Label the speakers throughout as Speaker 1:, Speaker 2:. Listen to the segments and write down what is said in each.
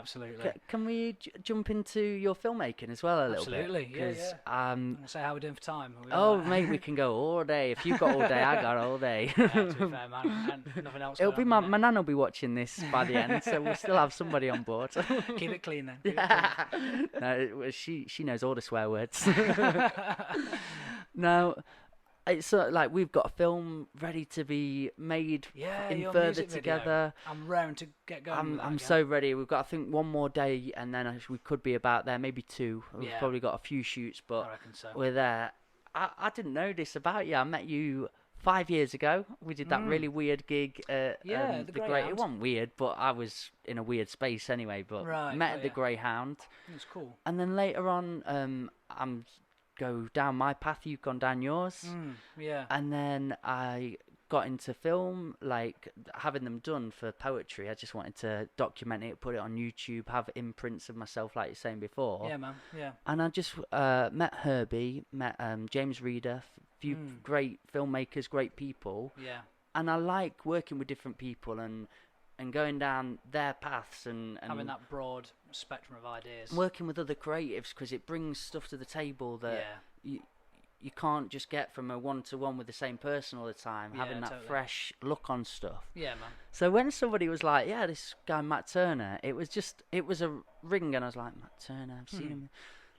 Speaker 1: absolutely.
Speaker 2: Can we jump into your filmmaking as well a little bit?
Speaker 1: Absolutely, yeah. So how are we doing for time?
Speaker 2: Mate, we can go all day. If you've got all day, I got all day.
Speaker 1: Yeah, to be fair, man, and nothing else.
Speaker 2: It'll be my nan will be watching this by the end, so we'll still have somebody on board.
Speaker 1: Keep it clean then.
Speaker 2: No, she knows all the swear words. No, it's like we've got a film ready to be made in Further Together.
Speaker 1: I'm raring to get going.
Speaker 2: I'm so ready. We've got, I think, one more day, and then we could be about there, maybe two. We've probably got a few shoots, but
Speaker 1: I reckon so.
Speaker 2: we're there. I didn't know this about you. I met you 5 years ago. We did that really weird gig at
Speaker 1: the
Speaker 2: Greyhound. It wasn't weird, but I was in a weird space anyway. But met at the Greyhound.
Speaker 1: It was cool.
Speaker 2: And then later on, I'm go down my path. You've gone down yours. And then I got into film, like having them done for poetry. I just wanted to document it, put it on YouTube, have imprints of myself, like you're saying before.
Speaker 1: Yeah, man. Yeah.
Speaker 2: And I just met Herbie, met James Reeder, few great filmmakers, great people.
Speaker 1: Yeah.
Speaker 2: And I like working with different people and going down their paths and
Speaker 1: having that broad spectrum of ideas.
Speaker 2: Working with other creatives, because it brings stuff to the table that you can't just get from a one-to-one with the same person all the time, having that fresh look on stuff.
Speaker 1: Yeah, man.
Speaker 2: So when somebody was like, yeah, this guy Matt Turner, it was a ring, and I was like, Matt Turner, I've seen him,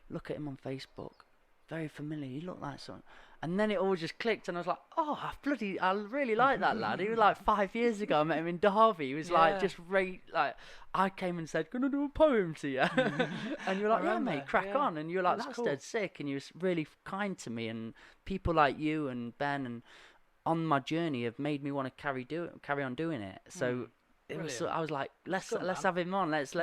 Speaker 2: look at him on Facebook, very familiar, he looked like someone. And then it all just clicked, and I was like, oh, I really like that lad. He was like 5 years ago, I met him in Derby. He was like, just like, I came and said, can I do a poem to you? And you were like, yeah, mate, crack on. And you were like, that's cool. Dead sick. And you was really kind to me. And people like you and Ben and on my journey have made me want to carry on doing it. So it was. I was like, let's have him on. Let's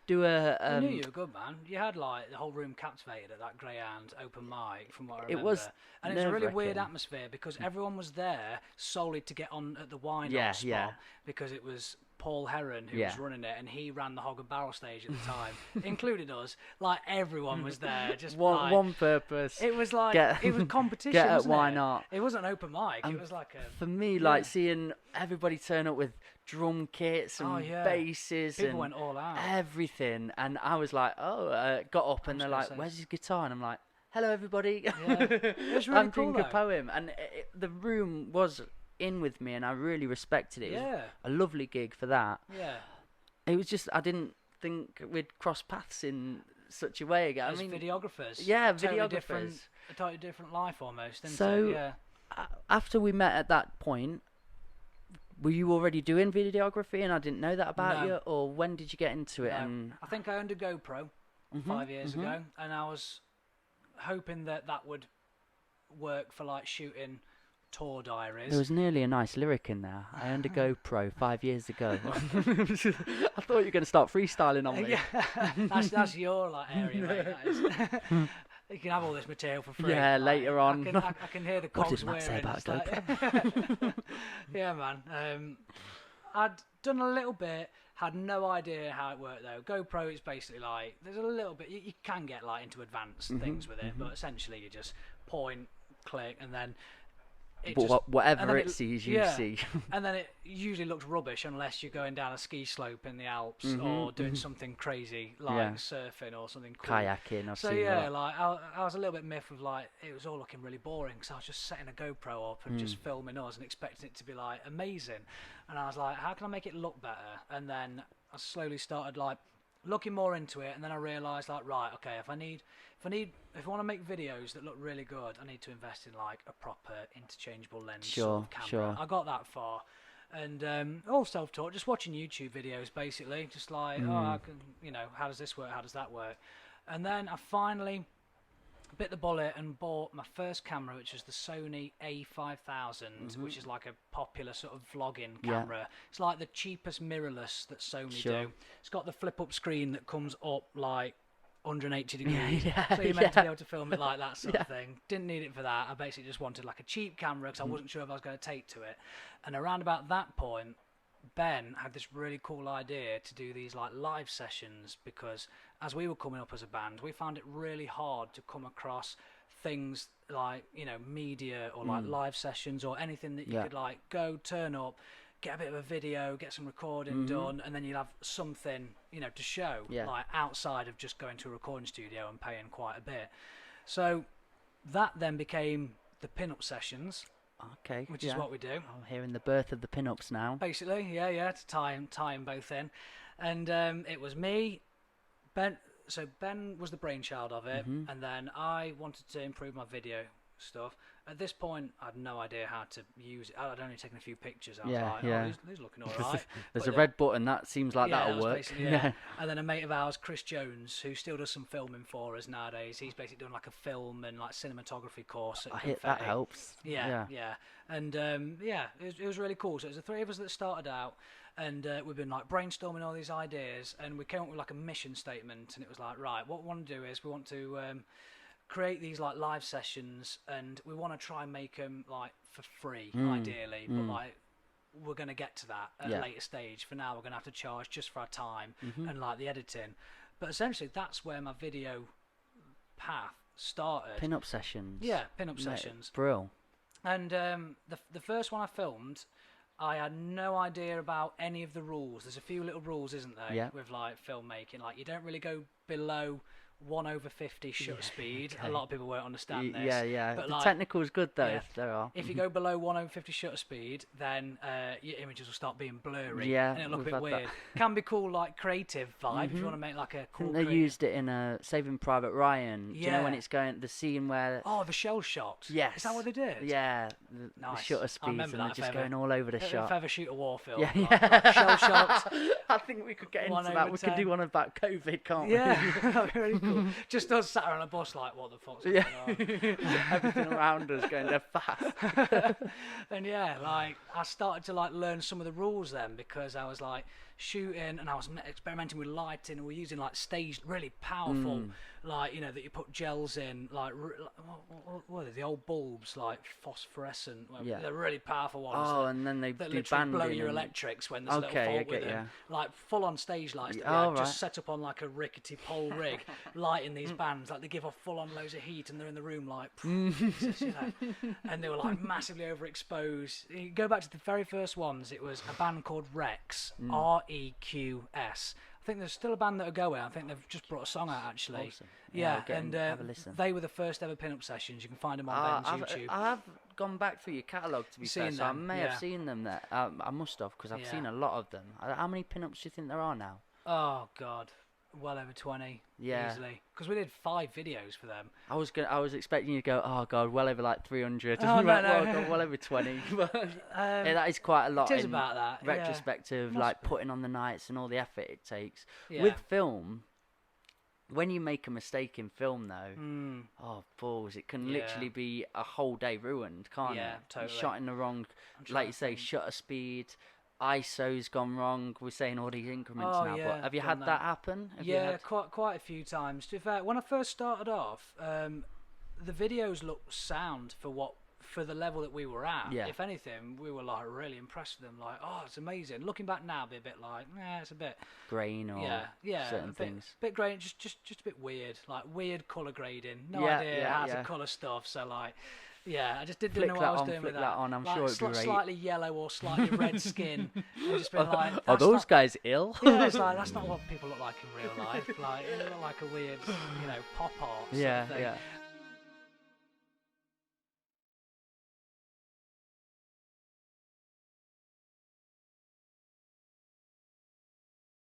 Speaker 2: do a.
Speaker 1: I knew you were good, man. You had like the whole room captivated at that Greyhound open mic, from what I remember.
Speaker 2: It was,
Speaker 1: and it was a really weird atmosphere because everyone was there solely to get on at the wind-up spot because it was Paul Heron who was running it, and he ran the Hog and Barrel stage at the time, included us. Like everyone was there, just
Speaker 2: one purpose.
Speaker 1: It was like it was competition.
Speaker 2: Why not?
Speaker 1: It wasn't an open mic. It was like
Speaker 2: for me, like seeing everybody turn up with drum kits and basses.
Speaker 1: People
Speaker 2: and
Speaker 1: went all out.
Speaker 2: Everything, and I was like, got up, and they're like, "Where's his guitar?" And I'm like, "Hello, everybody."
Speaker 1: It was really
Speaker 2: I'm
Speaker 1: cool,
Speaker 2: doing a poem, and the room was in with me, and I really respected it. It was a lovely gig for that.
Speaker 1: Yeah.
Speaker 2: It was just I didn't think we'd cross paths in such a way again.
Speaker 1: As videographers.
Speaker 2: Yeah,
Speaker 1: videographers. A totally different life almost, isn't it?
Speaker 2: After we met at that point, were you already doing videography and I didn't know that about you, or when did you get into it?
Speaker 1: No.
Speaker 2: And
Speaker 1: I think I owned a GoPro 5 years ago, and I was hoping that would work for like shooting tour diaries.
Speaker 2: There was nearly a nice lyric in there. I owned a GoPro 5 years ago. I thought you were going to start freestyling on me.
Speaker 1: Yeah, that's your like area, mate. That is. You can have all this material for free.
Speaker 2: Yeah, later on.
Speaker 1: I can hear the cogs
Speaker 2: What did Matt say about
Speaker 1: GoPro? Yeah, man. I'd done a little bit, had no idea how it worked though. GoPro is basically like, there's a little bit, you can get like into advanced things with it, but essentially you just point, click, and then
Speaker 2: whatever it sees, you see.
Speaker 1: And then it usually looks rubbish unless you're going down a ski slope in the Alps or doing something crazy like surfing or something cool.
Speaker 2: Kayaking, I've seen
Speaker 1: that. Like I was a little bit miffed with like it was all looking really boring, so I was just setting a GoPro up and just filming us and expecting it to be like amazing. And I was like, how can I make it look better? And then I slowly started like looking more into it, and then I realised like, right, okay, if I want to make videos that look really good, I need to invest in like a proper interchangeable lens sort of camera.
Speaker 2: Sure.
Speaker 1: I got that far, and all self-taught, just watching YouTube videos basically, just like I can, how does this work? How does that work? And then I finally bit the bullet and bought my first camera, which was the Sony A5000, which is like a popular sort of vlogging camera. It's like the cheapest mirrorless that Sony do. It's got the flip-up screen that comes up like 180 degrees, so you're meant to be able to film it like that sort of thing. Didn't need it for that. I basically just wanted like a cheap camera because I wasn't sure if I was going to take to it. And around about that point, Ben had this really cool idea to do these like live sessions, because as we were coming up as a band, we found it really hard to come across things like media or like live sessions or anything that you could like go turn up, get a bit of a video, get some recording done, and then you'll have something, you know, to show, like outside of just going to a recording studio and paying quite a bit. So that then became the pin-up sessions.
Speaker 2: Okay.
Speaker 1: Which is what we do.
Speaker 2: I'm hearing the birth of the pin-ups now.
Speaker 1: Basically, to tie them both in. And it was me, Ben. So Ben was the brainchild of it, and then I wanted to improve my video stuff. At this point, I had no idea how to use it. I'd only taken a few pictures. I was like, oh, he's looking all right.
Speaker 2: There's a red button that seems like that'll work.
Speaker 1: And then a mate of ours, Chris Jones, who still does some filming for us nowadays. He's basically doing like a film and like cinematography course.
Speaker 2: That helps.
Speaker 1: Yeah. And it was really cool. So it was the three of us that started out, and we've been like brainstorming all these ideas, and we came up with like a mission statement, and it was like, right, what we want to do is we want to create these like live sessions, and we want to try and make them like for free, ideally, but like we're going to get to that at a later stage. For now, we're going to have to charge just for our time and like the editing. But essentially, that's where my video path started.
Speaker 2: Pin-up sessions.
Speaker 1: Yeah, pin-up sessions.
Speaker 2: Brill.
Speaker 1: And the first one I filmed, I had no idea about any of the rules. There's a few little rules, isn't there,
Speaker 2: Yeah.
Speaker 1: with like filmmaking. Like you don't really go below 1/50 shutter speed.
Speaker 2: okay.
Speaker 1: A lot of people won't understand this.
Speaker 2: Yeah.
Speaker 1: But
Speaker 2: The
Speaker 1: like,
Speaker 2: technical is good though.
Speaker 1: yeah,
Speaker 2: If there are.
Speaker 1: if you go below 1/50 shutter speed, then your images will start being blurry.
Speaker 2: Yeah,
Speaker 1: and it'll look a
Speaker 2: we've
Speaker 1: bit
Speaker 2: had
Speaker 1: weird.
Speaker 2: that.
Speaker 1: Can be cool, like creative vibe if you want to make like a
Speaker 2: I
Speaker 1: cool.
Speaker 2: think they
Speaker 1: creative-
Speaker 2: used it in Saving Private Ryan. Do you know when it's going the scene where?
Speaker 1: Oh, the shell shots.
Speaker 2: Yes.
Speaker 1: Is that what they did?
Speaker 2: Yeah, the
Speaker 1: Nice.
Speaker 2: shutter
Speaker 1: I
Speaker 2: speeds
Speaker 1: remember
Speaker 2: and they're
Speaker 1: that
Speaker 2: just
Speaker 1: if ever-
Speaker 2: going all over the shot.
Speaker 1: If ever shoot a war film,
Speaker 2: Yeah,
Speaker 1: like shell shots.
Speaker 2: I think we could get into that. We could
Speaker 1: 1/10.
Speaker 2: do one about COVID, can't we?
Speaker 1: Yeah, that'd be really cool. Just us sat on a bus like, what the fuck's going on?
Speaker 2: Everything around us going dead fast.
Speaker 1: And yeah, like I started to like learn some of the rules then, because I was like shooting and I was experimenting with lighting, and we're using like staged, really powerful, like, you know, that you put gels in, like what are they, the old bulbs, like phosphorescent.
Speaker 2: Yeah.
Speaker 1: They're really powerful ones.
Speaker 2: Oh, and then they
Speaker 1: that
Speaker 2: do
Speaker 1: literally blow
Speaker 2: banding
Speaker 1: your
Speaker 2: and-
Speaker 1: electrics when there's a
Speaker 2: Okay, I
Speaker 1: little fault with
Speaker 2: get
Speaker 1: them.
Speaker 2: ya.
Speaker 1: Like full-on stage lights that
Speaker 2: Oh,
Speaker 1: they just
Speaker 2: right.
Speaker 1: set up on like a rickety pole rig, lighting these bands. Like they give off full-on loads of heat, and they're in the room like, Jesus, you know. And they were like massively overexposed. You go back to the very first ones. It was a band called Rex, REQS. I think there's still a band that are going. I think they've just brought a song out actually.
Speaker 2: Awesome.
Speaker 1: Yeah,
Speaker 2: I'll get
Speaker 1: and
Speaker 2: have a listen.
Speaker 1: they were the first ever pin-up sessions. You can find them on Ben's YouTube.
Speaker 2: I have gone back through your catalogue to be fair,
Speaker 1: Seen
Speaker 2: so I
Speaker 1: them,
Speaker 2: may
Speaker 1: yeah.
Speaker 2: have seen them there. I must have, because I've
Speaker 1: Yeah.
Speaker 2: seen a lot of them. How many pin-ups do you think there are now?
Speaker 1: Oh God, well over 20
Speaker 2: Yeah.
Speaker 1: easily. Because we did 5 videos for them.
Speaker 2: I was expecting you to go, oh god, well over like 300.
Speaker 1: Oh,
Speaker 2: And you went,
Speaker 1: no.
Speaker 2: "Oh, God, well over 20. But yeah, that is quite a lot.
Speaker 1: It is
Speaker 2: in
Speaker 1: about that. yeah.
Speaker 2: retrospective,
Speaker 1: Must
Speaker 2: like
Speaker 1: be.
Speaker 2: putting on the nights and all the effort it takes.
Speaker 1: Yeah.
Speaker 2: With film, when you make a mistake in film though, oh balls, it can
Speaker 1: Yeah.
Speaker 2: literally be a whole day ruined, can't
Speaker 1: Yeah,
Speaker 2: it?
Speaker 1: totally.
Speaker 2: Shot in the wrong,
Speaker 1: I'm trying
Speaker 2: like you
Speaker 1: to
Speaker 2: say,
Speaker 1: think.
Speaker 2: shutter speed, ISO's gone wrong. We're saying all these increments
Speaker 1: Oh,
Speaker 2: now,
Speaker 1: yeah,
Speaker 2: but have you
Speaker 1: done
Speaker 2: had
Speaker 1: that.
Speaker 2: that happen? Have you
Speaker 1: Yeah,
Speaker 2: had-
Speaker 1: quite a few times. To be fair, when I first started off, the videos looked sound for the level that we were at.
Speaker 2: Yeah.
Speaker 1: If anything, we were like really impressed with them. Like, oh, it's amazing. Looking back now, it'd be a bit like, it's a bit.
Speaker 2: grain or
Speaker 1: Yeah,
Speaker 2: certain
Speaker 1: a bit,
Speaker 2: things.
Speaker 1: bit grey, just a bit weird, like weird colour grading. No
Speaker 2: Yeah,
Speaker 1: idea
Speaker 2: yeah,
Speaker 1: how
Speaker 2: yeah.
Speaker 1: to colour stuff, so like, yeah, I just didn't
Speaker 2: Flick
Speaker 1: know what
Speaker 2: that
Speaker 1: I was
Speaker 2: on,
Speaker 1: doing with
Speaker 2: flick
Speaker 1: that.
Speaker 2: that on, I'm
Speaker 1: like,
Speaker 2: sure it'd be great.
Speaker 1: slightly yellow or slightly red skin, and just been like,
Speaker 2: Are
Speaker 1: that's
Speaker 2: those
Speaker 1: not-
Speaker 2: guys ill?
Speaker 1: Yeah, it's like that's not what people look like in real life. Like, it look like a weird, pop art. Sort
Speaker 2: Yeah,
Speaker 1: of thing.
Speaker 2: yeah.